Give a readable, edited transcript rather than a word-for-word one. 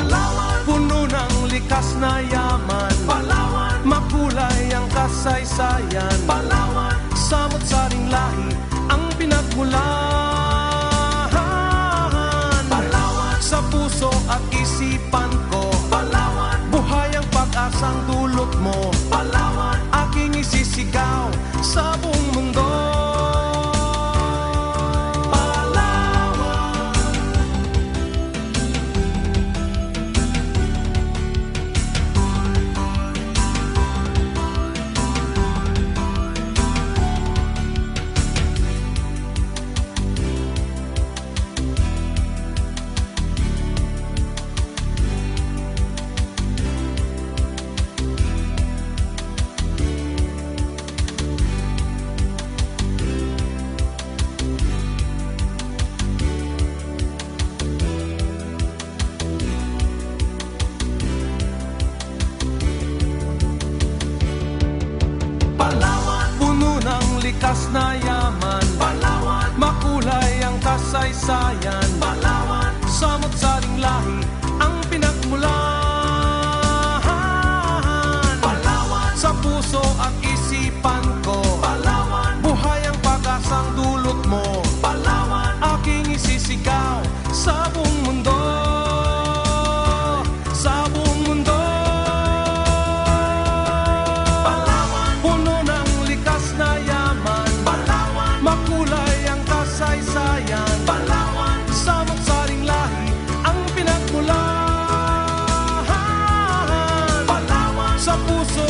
Palawan, puno ng likas na yaman. Palawan, makulay ang kasaysayan. Palawan, samot-saring lahi ang pinagmulahan. Palawan, sa puso at isipan ko, Palawan, buhay ang pag-asang dulot mo. Palawan, aking isisigaw sa buong mundo. Palawan, puno ng likas na yaman. Palawan, makulay ang kasaysayan. Palawan, samot-saring lahi ang pinagmulahan. Palawan, sa puso at isipan ko, Palawan, buhay ang pag-asang dulot mo. Palawan, aking isisigaw sa buong mundo. Sa buong mundo. Palawan, puno ng likas na yaman. Palawan, makulay ang kasaysayan. Palawan, samot-saring lahi ang pinagmulahan. Palawan, sa puso